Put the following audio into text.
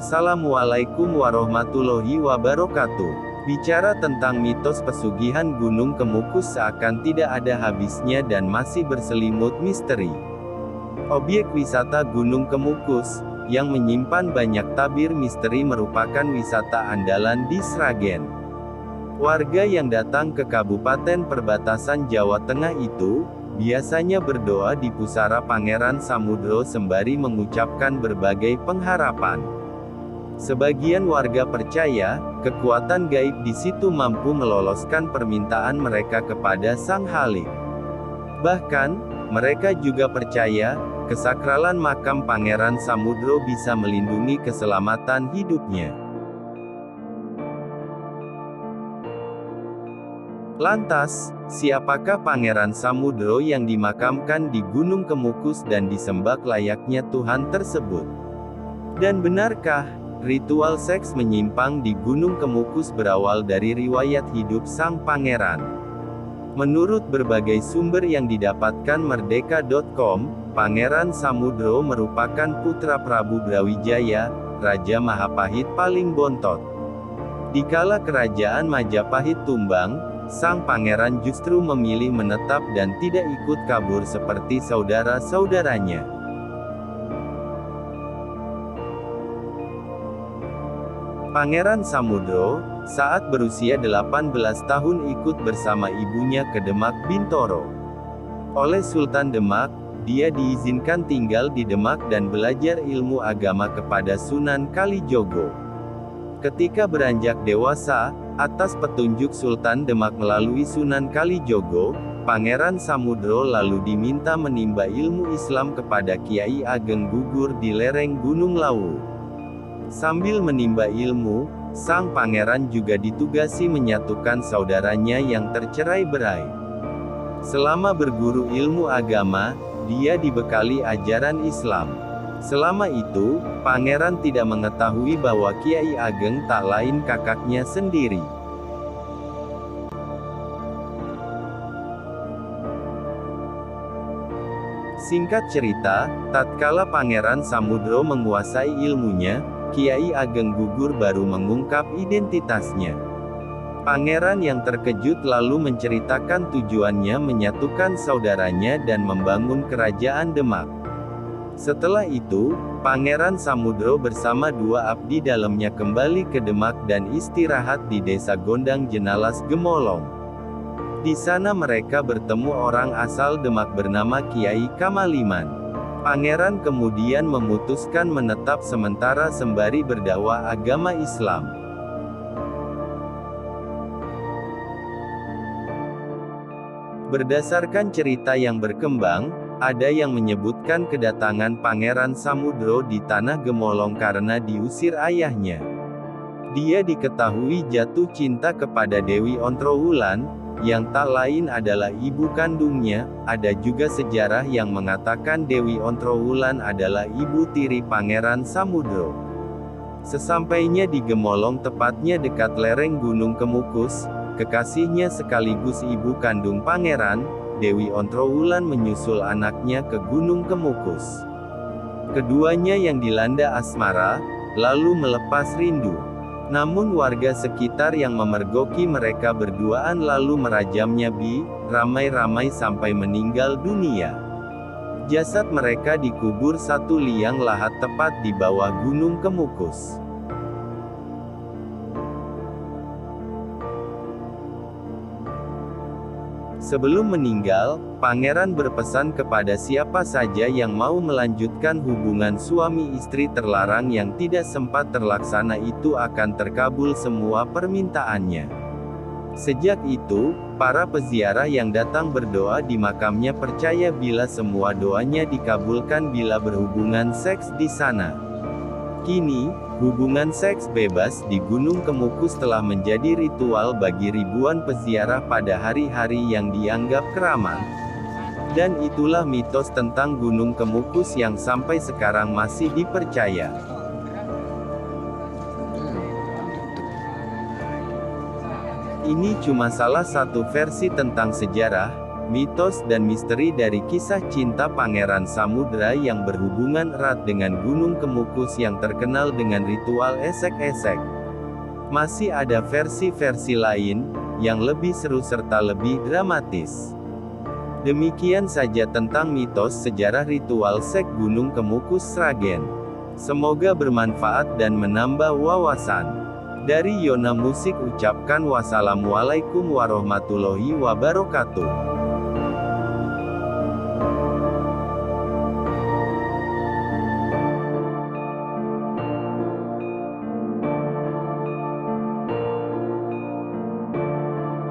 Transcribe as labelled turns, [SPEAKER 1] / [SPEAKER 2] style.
[SPEAKER 1] Assalamualaikum warahmatullahi wabarakatuh. Bicara tentang mitos pesugihan Gunung Kemukus seakan tidak ada habisnya dan masih berselimut misteri. Objek wisata Gunung Kemukus, yang menyimpan banyak tabir misteri merupakan wisata andalan di Sragen. Warga yang datang ke Kabupaten Perbatasan Jawa Tengah itu, biasanya berdoa di pusara Pangeran Samudro sembari mengucapkan berbagai pengharapan. Sebagian warga percaya, kekuatan gaib di situ mampu meloloskan permintaan mereka kepada Sang Halik. Bahkan, mereka juga percaya, kesakralan makam Pangeran Samudro bisa melindungi keselamatan hidupnya. Lantas, siapakah Pangeran Samudro yang dimakamkan di Gunung Kemukus dan disembah layaknya Tuhan tersebut? Dan benarkah ritual seks menyimpang di Gunung Kemukus berawal dari riwayat hidup sang pangeran? Menurut berbagai sumber yang didapatkan merdeka.com, Pangeran Samudro merupakan putra Prabu Brawijaya, Raja Mahapahit paling bontot. Dikala kerajaan Majapahit tumbang, sang pangeran justru memilih menetap dan tidak ikut kabur seperti saudara-saudaranya. Pangeran Samudro, saat berusia 18 tahun ikut bersama ibunya ke Demak Bintoro. Oleh Sultan Demak, dia diizinkan tinggal di Demak dan belajar ilmu agama kepada Sunan Kalijogo. Ketika beranjak dewasa, atas petunjuk Sultan Demak melalui Sunan Kalijogo, Pangeran Samudro lalu diminta menimba ilmu Islam kepada Kiai Ageng Gugur di lereng Gunung Lawu. Sambil menimba ilmu, sang pangeran juga ditugasi menyatukan saudaranya yang tercerai-berai. Selama berguru ilmu agama, dia dibekali ajaran Islam. Selama itu, pangeran tidak mengetahui bahwa Kiai Ageng tak lain kakaknya sendiri. Singkat cerita, tatkala Pangeran Samudro menguasai ilmunya, Kiai Ageng Gugur baru mengungkap identitasnya. Pangeran yang terkejut lalu menceritakan tujuannya menyatukan saudaranya dan membangun kerajaan Demak. Setelah itu, Pangeran Samudro bersama dua abdi dalamnya kembali ke Demak dan istirahat di desa Gondang Jenalas Gemolong. Di sana mereka bertemu orang asal Demak bernama Kiai Kamaliman. Pangeran kemudian memutuskan menetap sementara sembari berdakwah agama Islam. Berdasarkan cerita yang berkembang, ada yang menyebutkan kedatangan Pangeran Samudro di tanah Gemolong karena diusir ayahnya. Dia diketahui jatuh cinta kepada Dewi Ontrowulan, yang tak lain adalah ibu kandungnya. Ada juga sejarah yang mengatakan Dewi Ontrowulan adalah ibu tiri Pangeran Samudro. Sesampainya di Gemolong, tepatnya dekat lereng Gunung Kemukus, kekasihnya sekaligus ibu kandung pangeran, Dewi Ontrowulan menyusul anaknya ke Gunung Kemukus. Keduanya yang dilanda asmara, lalu melepas rindu. Namun warga sekitar yang memergoki mereka berduaan lalu merajamnya ramai-ramai sampai meninggal dunia. Jasad mereka dikubur satu liang lahat tepat di bawah Gunung Kemukus. Sebelum meninggal, pangeran berpesan kepada siapa saja yang mau melanjutkan hubungan suami istri terlarang yang tidak sempat terlaksana itu akan terkabul semua permintaannya. Sejak itu, para peziarah yang datang berdoa di makamnya percaya bila semua doanya dikabulkan bila berhubungan seks di sana. Kini, hubungan seks bebas di Gunung Kemukus telah menjadi ritual bagi ribuan peziarah pada hari-hari yang dianggap keramat. Dan itulah mitos tentang Gunung Kemukus yang sampai sekarang masih dipercaya. Ini cuma salah satu versi tentang sejarah, mitos dan misteri dari kisah cinta Pangeran Samudra yang berhubungan erat dengan Gunung Kemukus yang terkenal dengan ritual esek-esek. Masih ada versi-versi lain, yang lebih seru serta lebih dramatis. Demikian saja tentang mitos sejarah ritual sek Gunung Kemukus Sragen. Semoga bermanfaat dan menambah wawasan. Dari Yona Musik ucapkan wassalamualaikum warahmatullahi wabarakatuh.